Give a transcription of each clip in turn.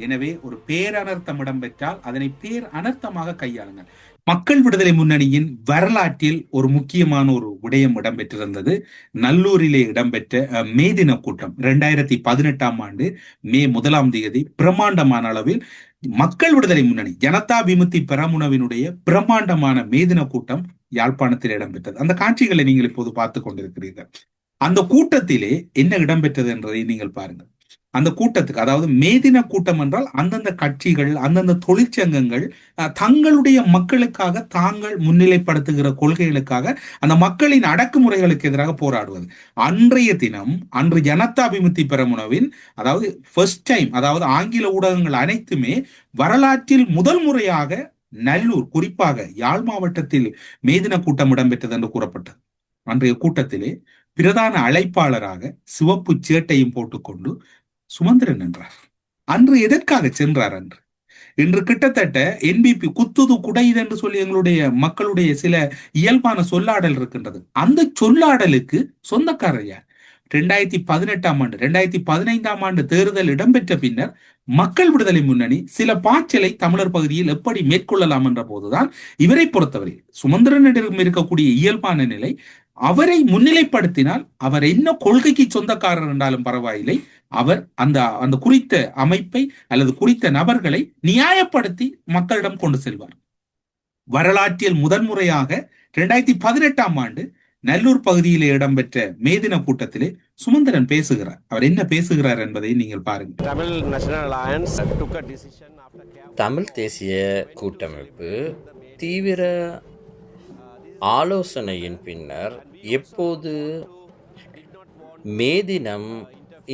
எனவே ஒரு பேரனர்த்தம் இடம்பெற்றால் அதனை பேர் அனர்த்தமாக கையாளுங்கள். மக்கள் விடுதலை முன்னணியின் வரலாற்றில் ஒரு முக்கியமான ஒரு விடயம் இடம்பெற்றிருந்தது. நல்லூரிலே இடம்பெற்ற மேதின கூட்டம் 2018 ஆண்டு மே 1 பிரம்மாண்டமான அளவில் மக்கள் விடுதலை முன்னணி ஜனதா விமுக்தி பெரமுனவினுடைய பிரம்மாண்டமான மேதின கூட்டம் யாழ்ப்பாணத்தில் இடம்பெற்றது. அந்த காட்சிகளை நீங்கள் இப்போது பார்த்து கொண்டிருக்கிறீர்கள். அந்த கூட்டத்திலே என்ன இடம்பெற்றது என்பதை நீங்கள் பாருங்கள். அந்த கூட்டத்துக்கு, அதாவது மேதின கூட்டம் என்றால் அந்தந்த கட்சிகள், அந்தந்த தொழிற்சங்கங்கள் தங்களுடைய மக்களுக்காக தாங்கள் முன்னிலைப்படுத்துகிற கொள்கைகளுக்காக அந்த மக்களின் அடக்குமுறைகளுக்கு எதிராக போராடுவது. அன்றைய தினம் அன்று ஜனதா விமுக்தி பெரமுனவின், அதாவது ஃபர்ஸ்ட் டைம், அதாவது ஆங்கில ஊடகங்கள் அனைத்துமே வரலாற்றில் முதல் முறையாக நல்லூர், குறிப்பாக யாழ் மாவட்டத்தில் மேதின கூட்டம் இடம்பெற்றது என்று கூறப்பட்டது. அன்றைய கூட்டத்திலே பிரதான அழைப்பாளராக சிவப்பு சேட்டையும் போட்டுக்கொண்டு சுமந்திரன் என்றார். அன்று எதற்காக சென்றார்? அன்று இன்று கிட்டத்தட்ட என்பிபி குத்துது குடையுது என்று சொல்லி எங்களுடைய மக்களுடைய சில இயல்பான சொல்லாடல் இருக்கின்றது. அந்த சொல்லாடலுக்கு சொந்தக்காரர் யார்? 2018 2015 தேர்தல் இடம்பெற்ற பின்னர் மக்கள் விடுதலை முன்னணி சில பாய்ச்சலை தமிழர் பகுதியில் எப்படி மேற்கொள்ளலாம் என்ற போதுதான் இவரை பொறுத்தவரை சுமந்திரனிடம் இருக்கக்கூடிய இயல்பான நிலை, அவரை முன்னிலைப்படுத்தினால் அவர் என்ன கொள்கைக்கு சொந்தக்காரர் என்றாலும் பரவாயில்லை, அவர் அந்த அந்த குறித்த அமைப்பை அல்லது குறித்த நபர்களை நியாயப்படுத்தி மக்களிடம் கொண்டு செல்வார். வரலாற்றில் முதன்முறையாக 2018 நல்லூர் பகுதியிலே இடம்பெற்ற மேதின கூட்டத்திலே சுமந்திரன் பேசுகிறார். அவர் என்ன பேசுகிறார் என்பதை நீங்கள் பாருங்கள். தமிழ் தேசிய கூட்டமைப்பு தீவிர ஆலோசனையின் பின்னர் எப்போது மேதினம்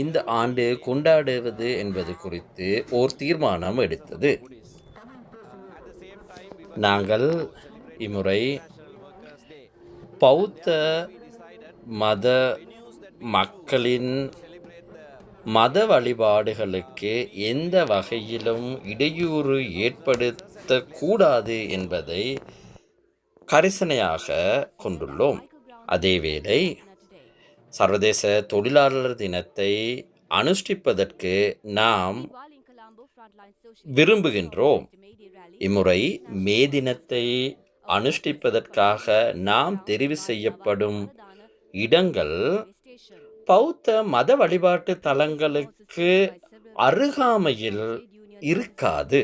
இந்த ஆண்டு கொண்டாடுவது என்பது குறித்து ஓர் தீர்மானம் எடுத்தது. நாங்கள் இம்முறை பௌத்த மத மக்களின் மத வழிபாடுகளுக்கு எந்த வகையிலும் இடையூறு ஏற்படுத்தக்கூடாது என்பதை கரிசனையாக கொண்டுள்ளோம். அதேவேளை சர்வதேச தொழிலாளர் தினத்தை அனுஷ்டிப்பதற்கு நாம் விரும்புகின்றோம். இம்முறை மே தினத்தை அனுஷ்டிப்பதற்காக நாம் தெரிவு செய்யப்படும் இடங்கள் பௌத்த மத வழிபாட்டு தலங்களுக்கு அருகாமையில் இருக்காது.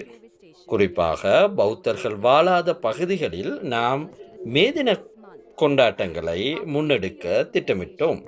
குறிப்பாக பௌத்தர்கள் வாழாத பகுதிகளில் நாம் மேதின கொண்டாட்டங்களை முன்னெடுக்க திட்டமிட்டோம்.